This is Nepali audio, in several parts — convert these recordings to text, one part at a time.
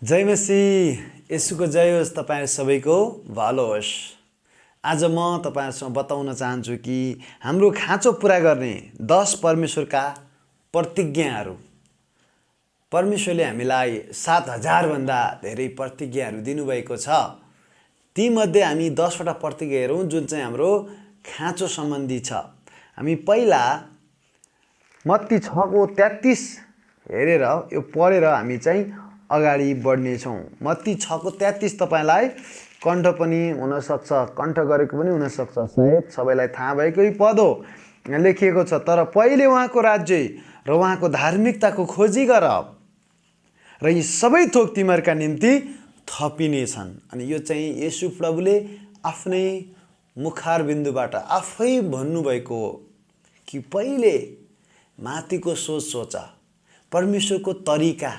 जय मसीह यसुको जय होस्। तपाईँ सबैको भलो होस्। आज म तपाईहरुसँग बताउन चाहन्छु कि हाम्रो खाँचो पूरा गर्ने 10 परमेश्वरका प्रतिज्ञाहरू। परमेश्वरले हामीलाई 7000 भन्दा धेरै प्रतिज्ञाहरू दिनुभएको छ। ती मध्ये हामी 10 वटा प्रतिज्ञा हेरौँ जुन चाहिँ हाम्रो खाँचो सम्बन्धी छ। हामी पहिला मत्ती 6 को 33 हेरेर यो पढेर हामी चाहिँ अगाडि बढ्ने छौं। मत्ती 6 को 33 तपाईलाई कण्ठ पनि हुन सक्छ, कण्ठ गरेको पनि हुन सक्छ, सायद सबैलाई थाहा भएकै पद हो। यहाँ लेखिएको छ, तर पहिले उहाँको राज्य र उहाँको धार्मिकताको खोजी गर र यी सबै थोक तिमीहरूका निम्ति थपिनेछन्। अनि यो चाहिँ येशू प्रभुले आफ्नै मुखार बिन्दुबाट आफै भन्नुभएको हो कि पहिले माथिको सोच सोच, परमेश्वरको तरिका,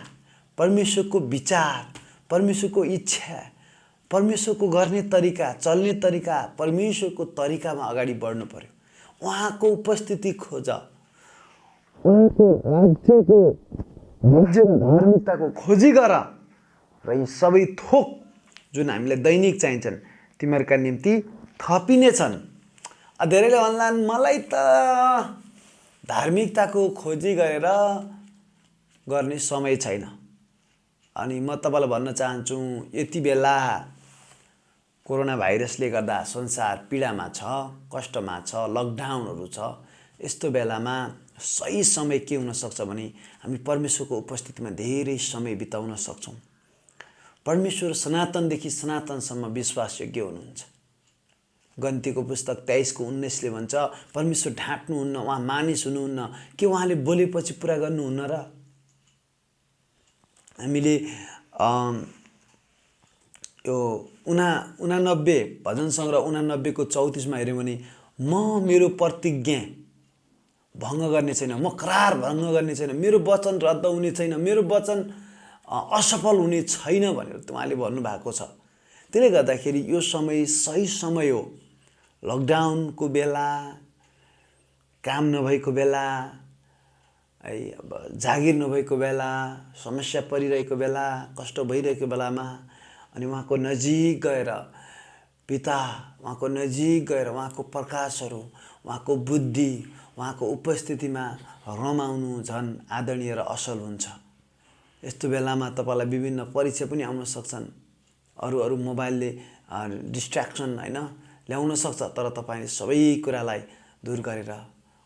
परमेश्वरको विचार, परमेश्वरको इच्छा, परमेश्वरको गर्ने तरिका, चल्ने तरिका, परमेश्वरको तरिकामा अगाडि बढ्नु पर्यो। उहाँको उपस्थिति खोज, उहाँको राज्य र धार्मिकताको खोजी गर र यी सबै थोक जुन हामीलाई दैनिक चाहिन्छन् तिमीहरूका निम्ति थपिनेछन्। धेरैले भन्लान् मलाई त धार्मिकताको खोजी गरेर गर्ने समय छैन। अनि म तपाईलाई भन्न चाहन्छु, यति बेला कोरोना भाइरसले गर्दा संसार पीडामा छ, कष्टमा छ, लकडाउनहरू छ। यस्तो बेलामा सही समय के हुन सक्छ भने हामी परमेश्वरको उपस्थितिमा धेरै समय बिताउन सक्छौं। परमेश्वर सनातनदेखि सनातनसम्म विश्वासयोग्य हुनुहुन्छ। गन्तीको पुस्तक 23 को 19 ले भन्छ, परमेश्वर ढाँट्नुहुन्न, उहाँ मानिस हुनुहुन्न कि उहाँले बोलेपछि पुरा गर्नुहुन्न र। हामीले यो 89 भजन सङ्ग्रह 89 को 34 मा हेर्यौं भने म मेरो प्रतिज्ञा भङ्ग गर्ने छैन, म करार भङ्ग गर्ने छैन, मेरो वचन रद्द हुने छैन, मेरो वचन असफल हुने छैन भनेर उहाँले भन्नुभएको छ। त्यसले गर्दाखेरि यो समय सही समय हो। लकडाउनको बेला, काम नभएको बेला, अब जागिर नभएको बेला, समस्या परिरहेको बेला, कष्ट भइरहेको बेलामा अनि उहाँको नजिक गएर पिता, उहाँको नजिक गएर उहाँको प्रकाशहरू, उहाँको बुद्धि, उहाँको उपस्थितिमा रमाउनु झन् आदरणीय र असल हुन्छ। यस्तो बेलामा तपाईलाई विभिन्न परीक्षा पनि आउन सक्छन्। अरू मोबाइलले डिस्ट्र्याक्सन हैन ल्याउन सक्छ, तर तपाईले सबै कुरालाई दूर गरेर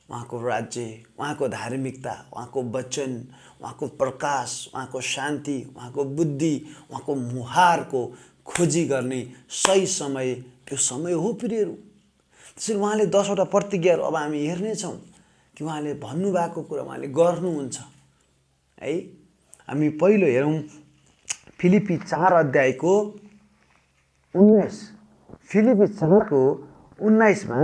उहाँको राज्य, उहाँको धार्मिकता, उहाँको वचन, उहाँको प्रकाश, उहाँको शान्ति, उहाँको बुद्धि, उहाँको मुहारको खोजी गर्ने सही समय यो समय हो प्रियहरू। त्यसैले उहाँले 10 वटा प्रतिज्ञाहरू अब हामी हेर्नेछौँ कि उहाँले भन्नुभएको कुरा उहाँले गर्नुहुन्छ है। हामी पहिलो हेरौँ फिलिपी 4 अध्यायको 19। फिलिपी 4 को 19 मा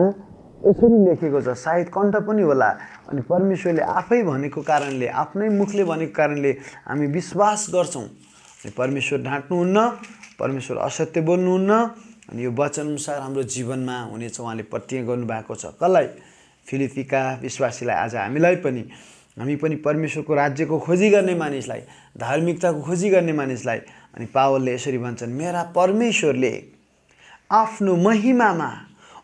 यसरी लेखेको छ, सायद कण्ठ पनि होला। अनि परमेश्वरले आफै भनेको कारणले, आफ्नै मुखले भनेको कारणले हामी विश्वास गर्छौं। अनि परमेश्वर ढाँट्नुहुन्न, परमेश्वर असत्य बोल्नुहुन्न। अनि यो वचन अनुसार हाम्रो जीवनमा हुनेछ उहाँले प्रतिज्ञा गर्नुभएको छ। कसलाई? फिलिपीका विश्वासीलाई, आज हामी पनि परमेश्वरको राज्यको खोजी गर्ने मानिसलाई, धार्मिकताको खोजी गर्ने मानिसलाई। अनि पावलले यसरी भन्छन्, मेरा परमेश्वरले आफ्नो महिमामा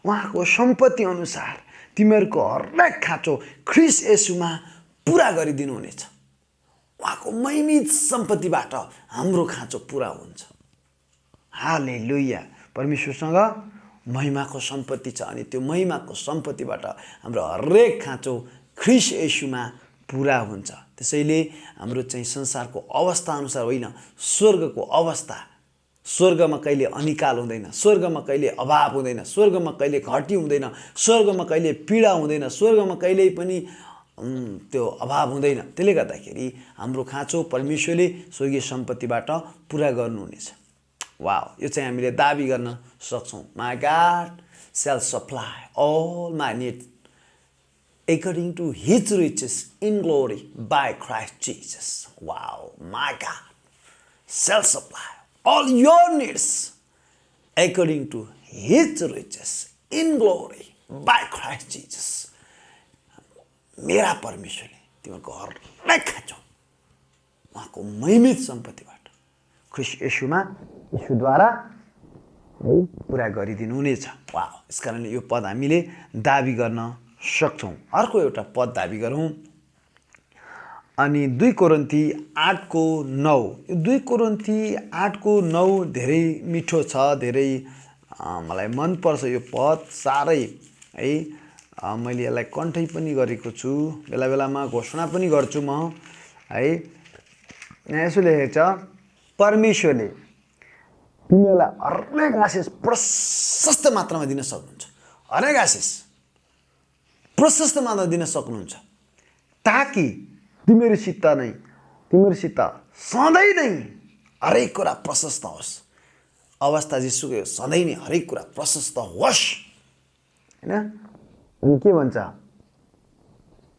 उहाँको सम्पत्ति अनुसार तिमीहरूको हरेक खाँचो ख्रीष्ट येशूमा पूरा गरिदिनु हुनेछ। उहाँको महिमित सम्पत्तिबाट हाम्रो खाँचो पूरा हुन्छ। हालेलुया। परमेश्वरसँग महिमाको सम्पत्ति छ अनि त्यो महिमाको सम्पत्तिबाट हाम्रो हरेक खाँचो ख्रीष्ट येशूमा पूरा हुन्छ। त्यसैले हाम्रो चाहिँ संसारको अवस्था अनुसार होइन, स्वर्गको अवस्था। स्वर्गमा कहिले अनिकाल हुँदैन, स्वर्गमा कहिले अभाव हुँदैन, स्वर्गमा कहिले घटी हुँदैन, स्वर्गमा कहिले पीडा हुँदैन, स्वर्गमा कहिले पनि त्यो अभाव हुँदैन। त्यसले गर्दाखेरि हाम्रो खाँचो परमेश्वरले स्वर्गीय सम्पत्तिबाट पूरा गर्नुहुनेछ। वाओ, यो चाहिँ हामीले दाबी गर्न सक्छौँ। My God shall supply all my needs according to his riches in glory by Christ Jesus. Wow, my God shall supply all your needs according to his riches in glory by Christ Jesus. मेरा परमेश्वरले तिमीहरूको हरेक खाँचो उहाँको महिमित सम्पत्तिबाट ख्रिस्ट येशूद्वारा है पुरा गरिदिनु हुनेछ। वाह, यसकारणले यो पद हामीले दाबी गर्न सक्छौँ। अर्को एउटा पद दाबी गरौँ। अनि 2 कोरिन्थी 8:9, यो 2 कोरिन्थी 8:9 धेरै मिठो छ, धेरै मलाई मनपर्छ यो पद साह्रै है। मैले यसलाई कन्ठै पनि गरेको छु, बेला बेलामा घोषणा पनि गर्छु म है। यहाँ यसो लेखेको छ, परमेश्वरले तिमीहरूलाई हरेक आशिष प्रशस्त मात्रामा दिन सक्नुहुन्छ। हरेक आशिष प्रशस्त मात्रामा दिन सक्नुहुन्छ, ताकि तिमीहरूसित सधैँ नै हरेक कुरा प्रशस्त होस्। अवस्था जेसुकै होस्, सधैँ नै हरेक कुरा प्रशस्त होस्, होइन। अनि के भन्छ,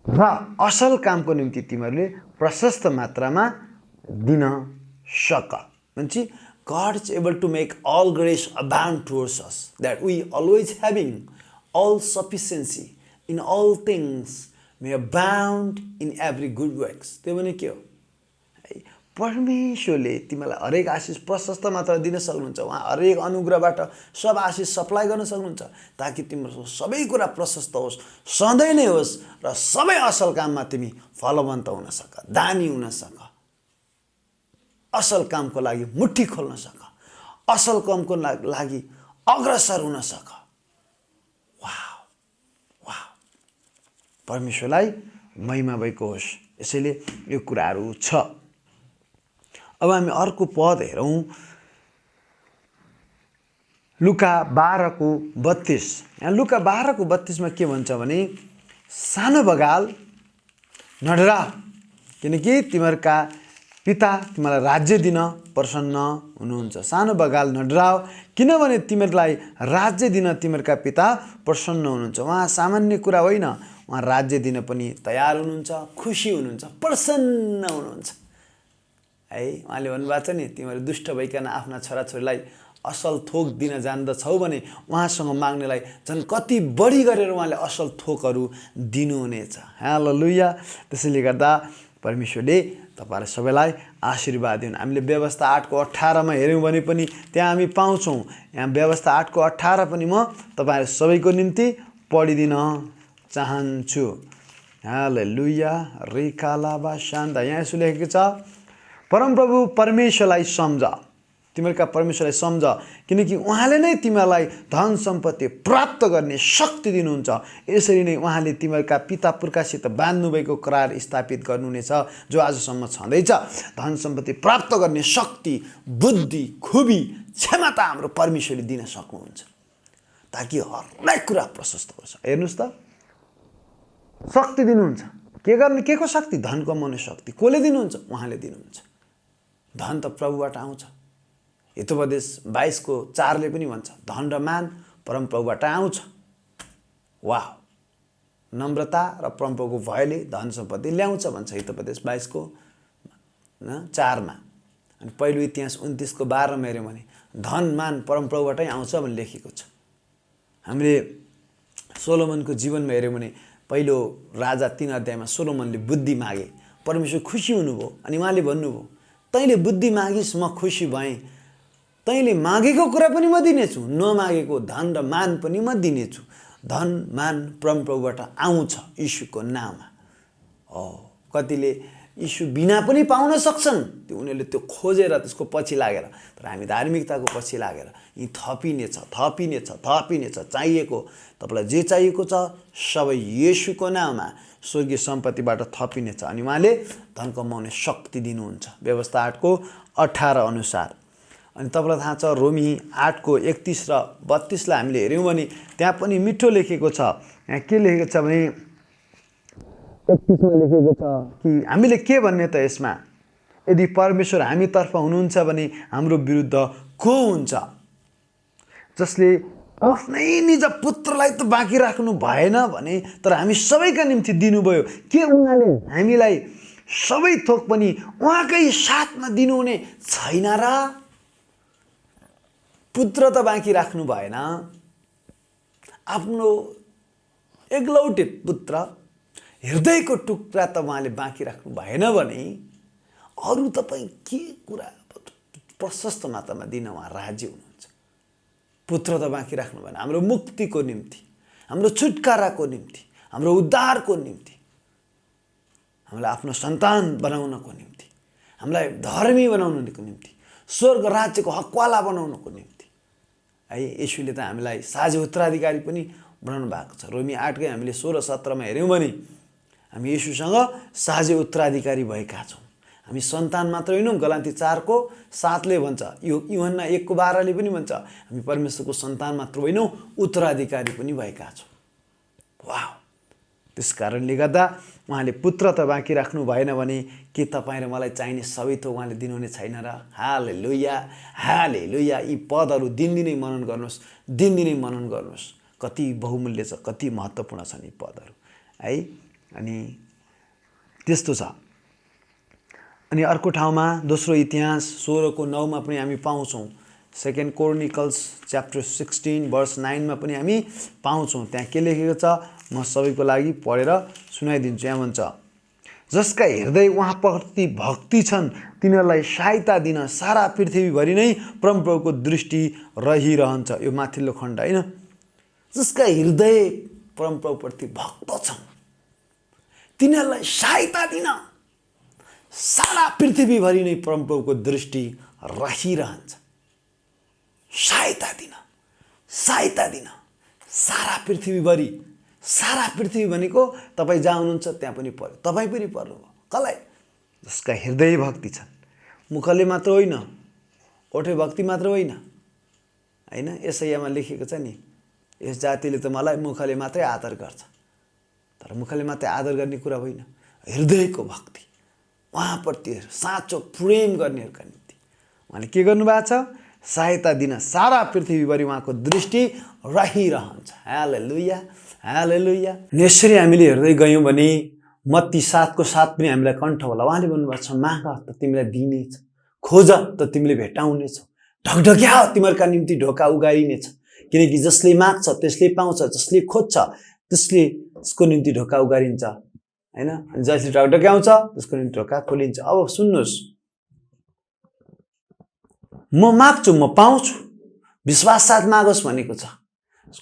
र असल कामको निम्ति तिमीहरूले प्रशस्त मात्रामा दिन सक। भन्छ God is able to make all grace abound towards us, that we always having all sufficiency in all things may abound in every good works। त्यो भने के हो, परमेश्वरले तिमीलाई हरेक आशिष प्रशस्त मात्रामा दिन सक्नुहुन्छ। उहाँ हरेक अनुग्रहबाट सब आशिष सप्लाई गर्न सक्नुहुन्छ, ताकि तिम्रो सबै कुरा प्रशस्त होस्, सधैँ नै होस्, र सबै असल काममा तिमी फलवन्त हुन सक, दानी हुन सक, असल कामको लागि मुट्ठी खोल्न सक, असल कामको लागि अग्रसर हुन सक। वाह वाह, परमेश्वरलाई महिमा भएको होस्। यसैले यो कुराहरू छ। अब हामी अर्को पद हेरौँ, लुका 12:32। यहाँ लुका 12:32 के भन्छ भने, सानो बगाल नडराऊ, किनकि तिमीहरूका पिता तिमीलाई राज्य दिन प्रसन्न हुनुहुन्छ। सानो बगाल नडराऊ, किनभने तिमीहरूलाई राज्य दिन तिमीहरूका पिता प्रसन्न हुनुहुन्छ। उहाँ सामान्य कुरा होइन, उहाँ राज्य दिन पनि तयार हुनुहुन्छ, खुसी हुनुहुन्छ, प्रसन्न हुनुहुन्छ है। उहाँले भन्नुभएको छ नि, तिमीहरू दुष्ट भइकन आफ्ना छोराछोरीलाई असल थोक दिन जान्दछौ भने उहाँसँग माग्नेलाई झन् कति बढी गरेर उहाँले असल थोकहरू दिनुहुनेछ। हालेलुया। त्यसैले गर्दा परमेश्वरले तपाईहरु सबैलाई आशीर्वाद दिउन्। हामीले व्यवस्था 8:18 मा हेर्यौं भने पनि त्यहाँ हामी पाउँछौं। यहाँ व्यवस्था 8:18 पनि म तपाईहरु सबैको निम्ति पढिदिन चाहन्छु। हालेलुया। रिकालाबा शान्ता। यहाँ यसो लेखेको छ, परमप्रभु परमेश्वरलाई सम्झ, तिमीहरूका परमेश्वरलाई सम्झ, किनकि उहाँले नै तिमीहरूलाई धन सम्पत्ति प्राप्त गर्ने शक्ति दिनुहुन्छ। यसरी नै उहाँले तिमीहरूका पिता पुर्खासित बाँध्नु भएको करार स्थापित गर्नुहुनेछ, जो आजसम्म छँदैछ। धन सम्पत्ति प्राप्त गर्ने शक्ति, बुद्धि, खुबी, क्षमता हाम्रो परमेश्वरले दिन सक्नुहुन्छ, ताकि हरेक कुरा प्रशस्त होस्। हेर्नुस् त, शक्ति दिनुहुन्छ। के गर्ने, के को शक्ति? धन कमाउने शक्ति। कसले दिनुहुन्छ? उहाँले दिनुहुन्छ। धन त प्रभुबाट आउँछ। हितोपदेश 22:4 पनि भन्छ, धन र मान परमप्रभुबाट आउँछ। वाह! नम्रता र परमप्रभुको भयले धन सम्पत्ति ल्याउँछ भन्छ हितोपदेश 22:4 मा। अनि पहिलो इतिहास 29:12 मा हेर्यौं भने धन मान परमप्रभुबाटै आउँछ भन्ने लेखेको छ। हामीले सोलोमनको जीवनमा हेर्यौं भने पहिलो राजा 3 अध्यायमा सोलोमनले बुद्धि मागे, परमेश्वर खुसी हुनुभयो। अनि उहाँले भन्नुभयो, तैँले बुद्धि मागिस् म खुसी भएँ, तैँले मागेको कुरा पनि म दिनेछु, नमागेको धन र मान पनि म दिनेछु। धन मान परमप्रभुबाट आउँछ यीशुको नाममा। कतिले यीशु बिना पनि पाउन सक्छन्, त्यो उनीहरूले त्यो खोजेर त्यसको पछि लागेर। तर हामी धार्मिकताको पछि लागेर यी थपिनेछ, थपिनेछ, थपिनेछ। चाहिएको, तपाईलाई जे चाहिएको छ सबै येशूको नाममा स्वर्गीय सम्पत्तिबाट थपिनेछ। अनि उहाँले धन कमाउने शक्ति दिनुहुन्छ, व्यवस्था 8:18 अनुसार। अनि तपाईलाई थाहा छ, रोमी 8:31 र 32 लाई हामीले हेर्यौं भने त्यहाँ पनि मिठो लेखेको छ। यहाँ के लेखेको छ भने 31 मा लेखेको छ कि हामीले के भन्ने त यसमा, यदि परमेश्वर हामीतर्फ हुनुहुन्छ भने हाम्रो विरुद्ध को हुन्छ? जसले आफ्नै निज पुत्रलाई त बाँकी राख्नु भएन भने, तर हामी सबैका निम्ति दिनुभयो, के उहाँले हामीलाई सबै थोक पनि उहाँकै साथमा दिनुहुने छैन र? पुत्र त बाँकी राख्नु भएन, आफ्नो एकलौटे पुत्र, हृदयको टुक्रा त उहाँले बाँकी राख्नु भएन भने अरू तपाईँ के कुरा प्रशस्त मात्रामा दिन उहाँ राजी हुनुहुन्छ। पुत्र त बाँकी राख्नु भएन, हाम्रो मुक्तिको निम्ति, हाम्रो छुटकाराको निम्ति, हाम्रो उद्धारको निम्ति, हामीलाई आफ्नो सन्तान बनाउनको निम्ति, हामीलाई धर्मी बनाउनको निम्ति, स्वर्ग राज्यको हकवाला बनाउनको निम्ति है येशूले त हामीलाई साझा उत्तराधिकारी पनि बनाउनु भएको छ। रोमी 8 हामीले 16-17 हेऱ्यौँ भने हामी येशूसँग साझा उत्तराधिकारी भएका छौँ। हामी सन्तान मात्र होइनौँ, गलाती 4:7 भन्छ, यूहन्ना 1:12 पनि भन्छ हामी परमेश्वरको सन्तान मात्र होइनौँ, उत्तराधिकारी पनि भएका छौँ। वाह! त्यस कारणले गर्दा उहाँले पुत्र त बाँकी राख्नु भएन भने के तपाईँ र मलाई चाहिने सबै त उहाँले दिनुहुने छैन र? हालेलुया, हालेलुया। यी पदहरू दिनदिनै मनन गर्नुहोस्, दिनदिनै मनन गर्नुहोस्। कति बहुमूल्य छ, कति महत्त्वपूर्ण छन् यी पदहरू है। अनि त्यस्तो छ। अनि अर्को ठाउँमा दोस्रो इतिहास 16:9 पनि हामी पाउँछौँ। 2 Chronicles chapter 16:9 पनि हामी पाउँछौँ। त्यहाँ के लेखेको छ म सबैको लागि पढेर सुनाइदिन्छु। यहाँ भन्छ, जसका हृदय उहाँप्रति भक्ति छन् तिनीहरूलाई सहायता दिन सारा पृथ्वीभरि नै परमप्रभुको दृष्टि रहिरहन्छ। यो माथिल्लो खण्ड होइन, जसका हृदय परमप्रभुप्रति भक्त छन् तिनीहरूलाई सहायता दिन सारा पृथ्वीभरि नै परमप्रभुको दृष्टि रहिरहन्छ। सहायता दिन, सहायता दिन सारा पृथ्वीभरि। सारा पृथ्वी भनेको तपाईँ जहाँ हुनुहुन्छ त्यहाँ पनि पर्यो, तपाईँ पनि पर्नुभयो। कसलाई? जसका हृदय भक्ति छन्। मुखले मात्र होइन, ओठे भक्ति मात्र होइन होइन। यसैयामा लेखेको छ नि, यस जातिले त मलाई मुखले मात्रै आदर गर्छ। तर मुखले मात्रै आदर गर्ने कुरा होइन, हृदयको भक्ति, उहाँप्रति साँचो प्रेम गर्नेहरूका निम्ति उहाँले के गर्नुभएको छ? सहायता दिन सारा पृथ्वीभरि उहाँको दृष्टि रहिरहन्छ। हालेलुया, हालेलुया। यसरी हामीले हेर्दै गयौँ भने मत्ती 7:7 पनि हामीलाई कण्ठ होला। उहाँले भन्नुभएको छ, माग त तिमीलाई दिइनेछ, खोज त तिमीले भेटाउनेछौ, ढकढक्याउ तिमीहरूका निम्ति ढोका उघारिनेछ। किनकि जसले माग्छ त्यसले पाउँछ, जसले खोज्छ त्यसको निम्ति ढोका उघारिन्छ होइन। जसले ढकढक्याउँछ त्यसको निम्ति ढोका खोलिन्छ। अब सुन्नुहोस्, म माग्छु म पाउँछु, विश्वास साथ मागोस् भनेको छ।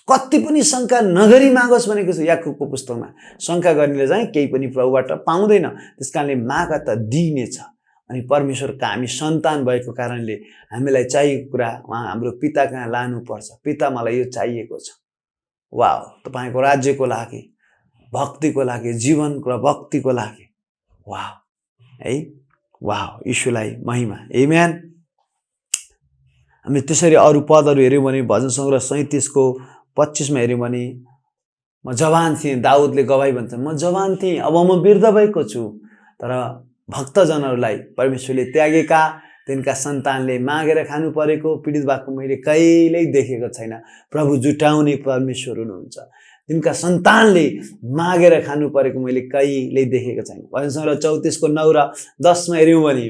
कति पनि शङ्का नगरी मागोस् भनेको छ याकुबको पुस्तकमा। शङ्का गर्नेले चाहिँ केही पनि प्रभुबाट पाउँदैन। त्यस कारणले माग त दिइनेछ। अनि परमेश्वरका हामी सन्तान भएको कारणले हामीलाई चाहिएको कुरा उहाँ हाम्रो पिता कहाँ लानुपर्छ। पिता मलाई यो चाहिएको छ। वाह! तपाईँको राज्यको लागि, भक्तिको लागि, जीवनको र भक्तिको लागि। वाह है, वाह! यीशुलाई महिमा। आमेन। हामी त्यसरी अरू पदहरू हेऱ्यौँ भने भजन सङ्ग्रह 37:25 हेऱ्यौँ भने म जवान थिएँ, दाउदले गवाई भन्छ, म जवान थिएँ अब म वृद्ध भएको छु। तर भक्तजनहरूलाई परमेश्वरले त्यागेका तिनका सन्तानले मागेर खानु परेको पीडित भएको मैले कहिल्यै देखेको छैन। प्रभु जुटाउने परमेश्वर हुनुहुन्छ। तिनका सन्तानले मागेर खानु परेको मैले कहिल्यै देखेको छैन। भजन सङ्ग्रह 34:9 र 10 हेऱ्यौँ भने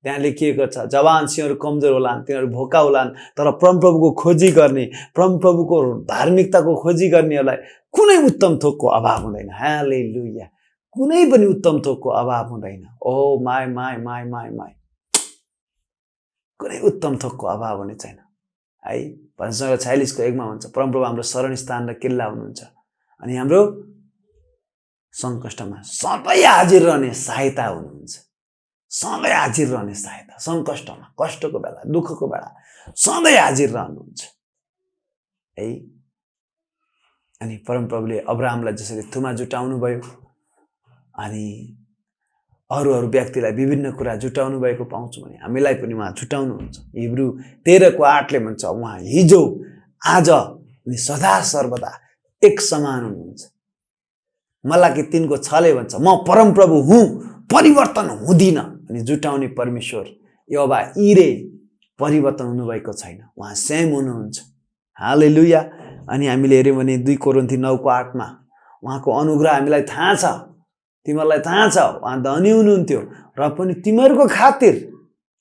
त्यहाँ लेखिएको छ, जवान सिंहहरू कमजोर होलान्, तिनीहरू भोका होलान्, तर परमप्रभुको खोजी गर्ने, परमप्रभुको धार्मिकताको खोजी गर्नेहरूलाई कुनै उत्तम थोकको अभाव हुँदैन। हालेलुया, कुनै पनि उत्तम थोकको अभाव हुँदैन। Oh my my my my my, कुनै उत्तम थोकको अभाव हुने छैन है। भजन सङ्ग्रह 46:1 भन्छ, परमप्रभु हाम्रो शरण स्थान र किल्ला हुनुहुन्छ अनि हाम्रो सङ्कष्टमा सधैँ हाजिर रहने सहायता हुनुहुन्छ। सधैँ हाजिर रहने सहायता, सङ्कष्टमा, कष्टको बेला, दुःखको बेला सधैँ हाजिर रहनुहुन्छ है। अनि परमप्रभुले अब्राहमलाई जसरी थुमा जुटाउनु भयो अनि अरू व्यक्तिलाई विभिन्न कुरा जुटाउनु भएको पाउँछु भने हामीलाई पनि उहाँ जुटाउनुहुन्छ। हिब्रू 13:8 भन्छ, उहाँ हिजो आज अनि सदा सर्वदा एक समान हुनुहुन्छ। मलाकी 3:6 भन्छ, म परमप्रभु हुँ, परिवर्तन हुँदिन। अनि जुटाउने परमेश्वर यहोवा इरे परिवर्तन हुनुभएको छैन, उहाँ सेम हुनुहुन्छ। हालेलुया। अनि हामीले हेऱ्यौँ भने 2 कोरिन्थी 9:8 उहाँको अनुग्रह हामीलाई थाहा छ, तिमीहरूलाई थाहा छ उहाँ धनी हुनुहुन्थ्यो र पनि तिमीहरूको खातिर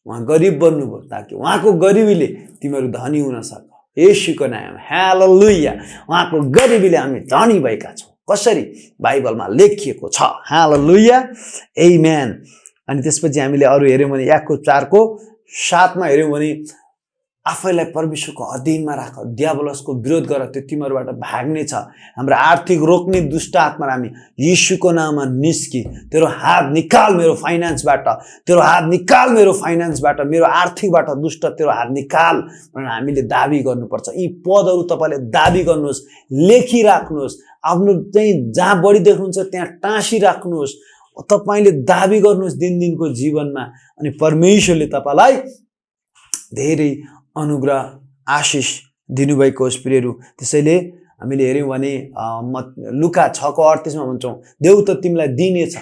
उहाँ गरिब बन्नुभयो ताकि उहाँको गरिबीले तिमीहरू धनी हुन सक। येशूको नाममा हालेलुया। उहाँको गरिबीले हामी धनी भएका छौँ। कसरी? बाइबलमा लेखिएको छ। हालेलुया, आमेन। अनि त्यसपछि हामीले अरू हेऱ्यौँ भने याकुब 4:16 7मा हेऱ्यौँ भने आफैलाई परमेश्वरको अधीनमा राख, दियाबलसको विरोध गर, त्यो तिमीहरूबाट भाग्ने छ। हाम्रो आर्थिक रोक्ने दुष्ट आत्मा हामी यीशुको नाममा निस्की। तेरो हात निकाल मेरो फाइनेन्सबाट, तेरो हात निकाल मेरो फाइनेन्सबाट, मेरो आर्थिकबाट दुष्ट तेरो हात निकाल भनेर हामीले दाबी गर्नुपर्छ। यी पदहरू तपाईँले दाबी गर्नुहोस्, लेखिराख्नुहोस्, आफ्नो चाहिँ जहाँ बढी देख्नुहुन्छ त्यहाँ टाँसिराख्नुहोस्। तपाईँले दाबी गर्नुहोस् दिनदिनको जीवनमा, अनि परमेश्वरले तपाईँलाई धेरै अनुग्रह आशिष दिनुभएको होस् प्रियहरू। त्यसैले हामीले हेऱ्यौँ भने लुका 6:38 भन्छौँ, देउ त तिमीलाई दिनेछ।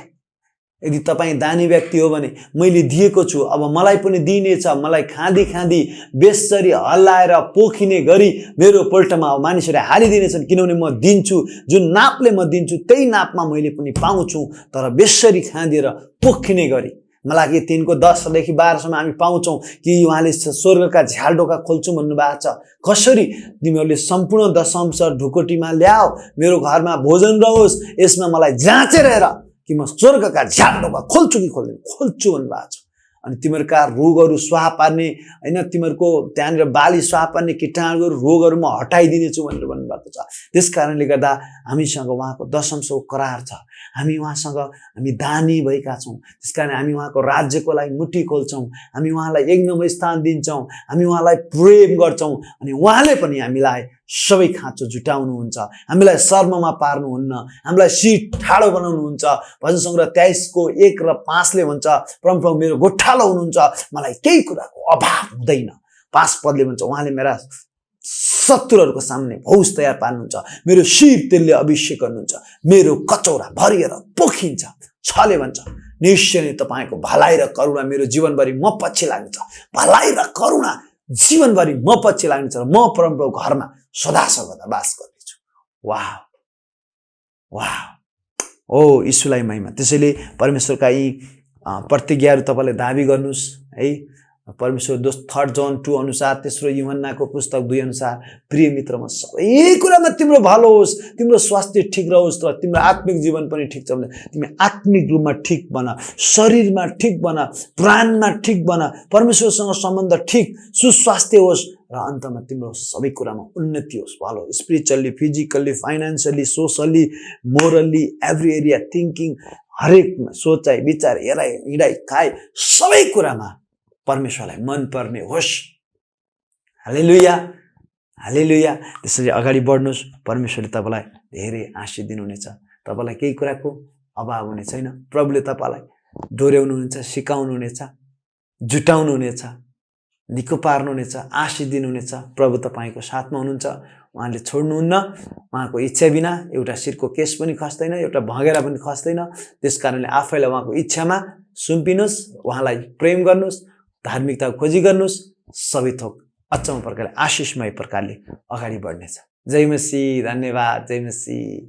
यदि तपाईँ दानी व्यक्ति हो भने मैले दिएको छु, अब मलाई पनि दिनेछ। मलाई खाँदी खाँदी बेसरी हल्लाएर पोखिने गरी मेरो पोल्टमा मानिसहरूले हालिदिनेछन्, किनभने म दिन्छु, जुन नापले म दिन्छु त्यही नापमा मैले पनि पाउँछु, तर बेसरी खाँदिएर पोखिने गरी। मलाकी 3:10-12 हामी पाउँछौँ कि उहाँले स्वर्गका झ्यालडोका खोल्छु भन्नुभएको छ। कसरी? तिमीहरूले सम्पूर्ण दशंश ढुकुटीमा ल्याओ, मेरो घरमा भोजन रहोस्, यसमा मलाई जाँचेर हेर कि म स्वर्गका झ्यालडोका खोल्छु कि खोल्दैन, खोल्छु भन्नुभएको छ। अनि तिमीहरूका रोगहरू स्वाहा पार्ने, होइन, तिमीहरूको त्यहाँनिर बाली स्वाहा पार्ने कीटाणुहरू रोगहरू म हटाइदिनेछु भनेर भन्नुभएको छ। त्यस कारणले गर्दा हामीसँग उहाँको दशंशको करार छ। हामी उहाँसँग हामी दानी भएका छौँ। त्यस कारण हामी उहाँको राज्यको लागि मुट्ठी खोल्छौँ, हामी उहाँलाई एक नम्बर स्थान दिन्छौँ, हामी उहाँलाई प्रेम गर्छौँ, अनि उहाँले पनि हामीलाई सबै खाँचो जुटाउनुहुन्छ, हामीलाई शर्ममा पार्नुहुन्न, हामीलाई शिर ठाडो बनाउनुहुन्छ। भजन सङ्ग्रह 23:1-5 भन्छ, परमप्रभु मेरो गोठालो हुनुहुन्छ, मलाई केही कुराको अभाव हुँदैन। 5 पदले भन्छ, उहाँले मेरा शत्रुहरूको सामने भौज तयार पार्नुहुन्छ, मेरो शिर तेलले अभिषेक गर्नुहुन्छ, मेरो कचौरा भरिएर पोखिन्छ। 6ले भन्छ, निश्चय नै तपाईँको भलाइ र करुणा मेरो जीवनभरि म पछि लाग्नेछ। भलाइ र करुणा जीवनभरि म पछि लाग्नेछ र म परमप्रभु घरमा सदा सर्वदा बास गर्नेछु। वाह वाह, ओ यीशुलाई महिमा। त्यसैले परमेश्वरका यी प्रतिज्ञाहरू तपाईँले दाबी गर्नुहोस् है। परमेश्वर 3 जन 2 अनुसार, तेस्रो यूहन्नाको पुस्तक 2 अनुसार, प्रिय मित्र, म सबै कुरामा तिम्रो भलो होस्, तिम्रो स्वास्थ्य ठिक रहोस्, र तिम्रो आत्मिक जीवन पनि ठिक छ भने तिमी आत्मिक रूपमा ठिक बना, शरीरमा ठिक बना, प्राणमा ठिक बना, परमेश्वरसँग सम्बन्ध ठिक, सुस्वास्थ्य होस्, र अन्तमा तिम्रो सबै कुरामा उन्नति होस्, भलो, spiritually, physically, financially, socially, morally, every area, thinking, हरेक सोचाइ, विचार, हेराइ, हिँडाइ, खाइ, सबै कुरामा परमेश्वरलाई मन पर्ने होस्। हालेलुया, हालेलुया। त्यसरी अगाडि बढ्नुहोस्, परमेश्वरले तपाईँलाई धेरै आशीष दिनुहुनेछ। तपाईँलाई केही कुराको अभाव हुने छैन। प्रभुले तपाईँलाई डोर्याउनुहुनेछ, सिकाउनुहुनेछ, जुटाउनुहुनेछ, निको पार्नुहुनेछ, आशीष दिनुहुनेछ। प्रभु तपाईँको साथमा हुनुहुन्छ, उहाँले छोड्नुहुन्न। उहाँको इच्छा बिना एउटा शिरको केस पनि खस्दैन, एउटा भँगेरा पनि खस्दैन। त्यस कारणले आफैलाई उहाँको इच्छामा सुम्पिनुहोस्, उहाँलाई प्रेम गर्नुहोस्, धार्मिकताको खोजी गर्नुहोस्, सबै थोक अचम्म प्रकारले, आशिषमय प्रकारले अगाडि बढ्नेछ। जय मसीह, धन्यवाद, जय मसीह।